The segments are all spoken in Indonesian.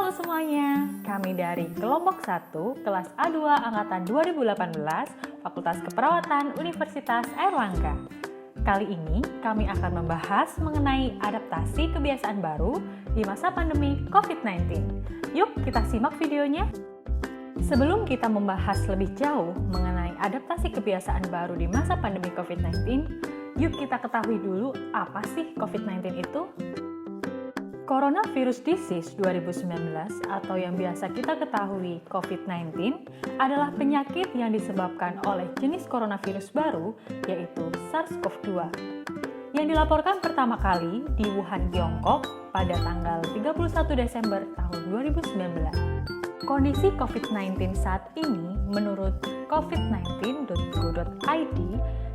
Halo semuanya, kami dari kelompok 1, kelas A2 angkatan 2018, Fakultas Keperawatan Universitas Airlangga. Kali ini kami akan membahas mengenai adaptasi kebiasaan baru di masa pandemi COVID-19. Yuk kita simak videonya. Sebelum kita membahas lebih jauh mengenai adaptasi kebiasaan baru di masa pandemi COVID-19, yuk kita ketahui dulu apa sih COVID-19 itu? Coronavirus Disease 2019 atau yang biasa kita ketahui COVID-19 adalah penyakit yang disebabkan oleh jenis coronavirus baru yaitu SARS-CoV-2 yang dilaporkan pertama kali di Wuhan, Tiongkok pada tanggal 31 Desember tahun 2019. Kondisi COVID-19 saat ini menurut covid19.go.id,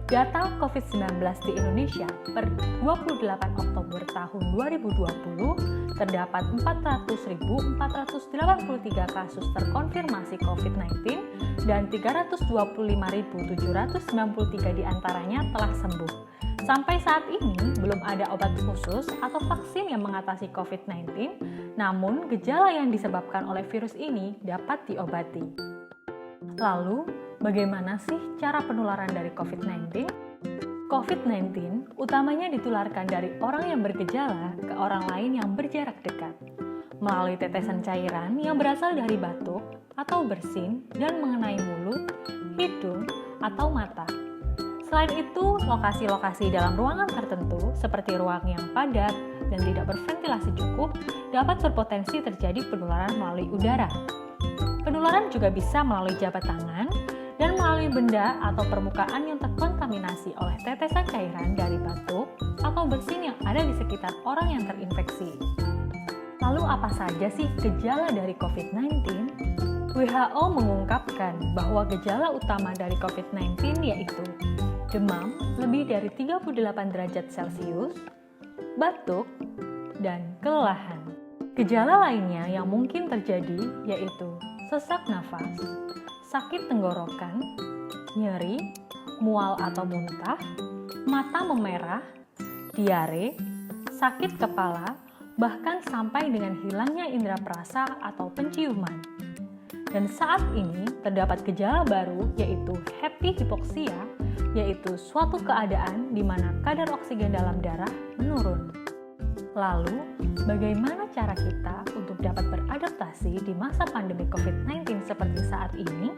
data COVID-19 di Indonesia per 28 Oktober tahun 2020 terdapat 400.483 kasus terkonfirmasi COVID-19 dan 325.793 diantaranya telah sembuh. Sampai saat ini belum ada obat khusus atau vaksin yang mengatasi COVID-19, namun gejala yang disebabkan oleh virus ini dapat diobati. Lalu, bagaimana sih cara penularan dari COVID-19? COVID-19 utamanya ditularkan dari orang yang bergejala ke orang lain yang berjarak dekat, melalui tetesan cairan yang berasal dari batuk atau bersin dan mengenai mulut, hidung, atau mata. Selain itu, lokasi-lokasi dalam ruangan tertentu seperti ruang yang padat dan tidak berventilasi cukup dapat berpotensi terjadi penularan melalui udara. Penularan juga bisa melalui jabat tangan dan melalui benda atau permukaan yang terkontaminasi oleh tetesan cairan dari batuk atau bersin yang ada di sekitar orang yang terinfeksi. Lalu apa saja sih gejala dari COVID-19? WHO mengungkapkan bahwa gejala utama dari COVID-19 yaitu demam lebih dari 38 derajat Celcius, batuk, dan kelelahan. Gejala lainnya yang mungkin terjadi yaitu sesak nafas, sakit tenggorokan, nyeri, mual atau muntah, mata memerah, diare, sakit kepala, bahkan sampai dengan hilangnya indera perasa atau penciuman. Dan saat ini terdapat gejala baru yaitu happy hypoxia, yaitu suatu keadaan di mana kadar oksigen dalam darah menurun. Lalu, bagaimana cara kita untuk dapat beradaptasi di masa pandemi COVID-19 seperti saat ini?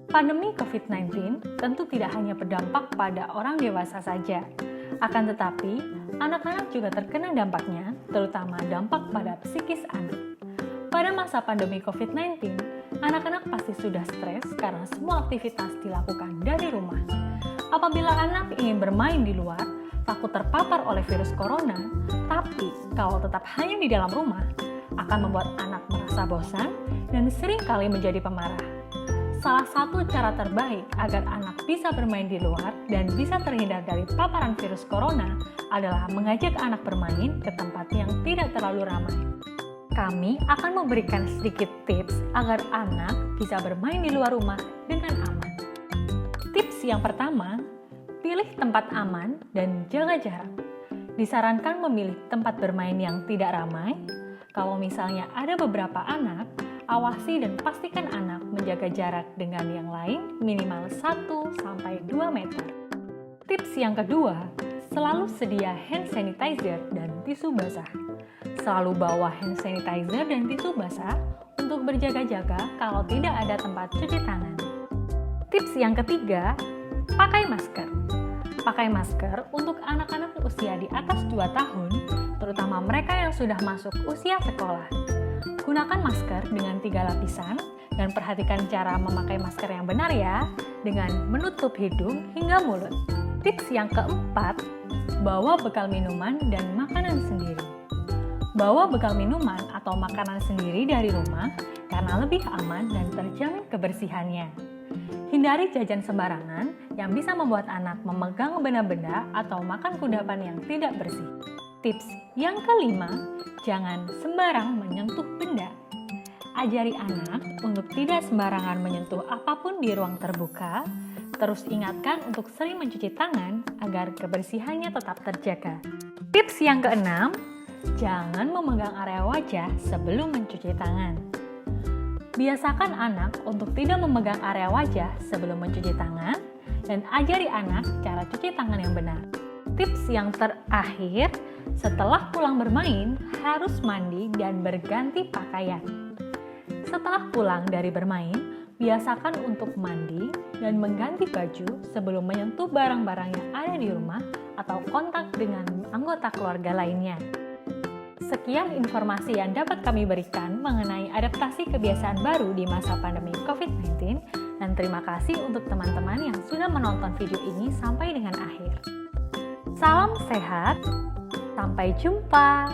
Pandemi COVID-19 tentu tidak hanya berdampak pada orang dewasa saja, akan tetapi anak-anak juga terkena dampaknya, terutama dampak pada psikis anak. Pada masa pandemi COVID-19, anak-anak pasti sudah stres karena semua aktivitas dilakukan dari rumah. Apabila anak ingin bermain di luar, takut terpapar oleh virus corona, tapi kalau tetap hanya di dalam rumah, akan membuat anak merasa bosan dan seringkali menjadi pemarah. Salah satu cara terbaik agar anak bisa bermain di luar dan bisa terhindar dari paparan virus corona adalah mengajak anak bermain ke tempat yang tidak terlalu ramai. Kami akan memberikan sedikit tips agar anak bisa bermain di luar rumah dengan aman. Tips yang pertama, pilih tempat aman dan jaga jarak. Disarankan memilih tempat bermain yang tidak ramai. Kalau misalnya ada beberapa anak, awasi dan pastikan anak menjaga jarak dengan yang lain minimal 1-2 meter. Tips yang kedua, selalu sedia hand sanitizer dan tisu basah. Selalu bawa hand sanitizer dan tisu basah untuk berjaga-jaga kalau tidak ada tempat cuci tangan. Tips yang ketiga, pakai masker. Pakai masker untuk anak-anak usia di atas 2 tahun, terutama mereka yang sudah masuk usia sekolah. Gunakan masker dengan 3 lapisan dan perhatikan cara memakai masker yang benar ya, dengan menutup hidung hingga mulut. Tips yang keempat, bawa bekal minuman dan makanan sendiri. Bawa bekal minuman atau makanan sendiri dari rumah karena lebih aman dan terjamin kebersihannya. Hindari jajan sembarangan yang bisa membuat anak memegang benda-benda atau makan kudapan yang tidak bersih. Tips yang kelima, jangan sembarang menyentuh benda. Ajari anak untuk tidak sembarangan menyentuh apapun di ruang terbuka. Terus ingatkan untuk sering mencuci tangan agar kebersihannya tetap terjaga. Tips yang keenam, Jangan memegang area wajah sebelum mencuci tangan. Biasakan anak untuk tidak memegang area wajah sebelum mencuci tangan dan ajari anak cara cuci tangan yang benar. Tips yang terakhir, setelah pulang bermain harus mandi dan berganti pakaian. Setelah pulang dari bermain, biasakan untuk mandi dan mengganti baju sebelum menyentuh barang-barang yang ada di rumah atau kontak dengan anggota keluarga lainnya. Sekian informasi yang dapat kami berikan mengenai adaptasi kebiasaan baru di masa pandemi COVID-19, dan terima kasih untuk teman-teman yang sudah menonton video ini sampai dengan akhir. Salam sehat, sampai jumpa.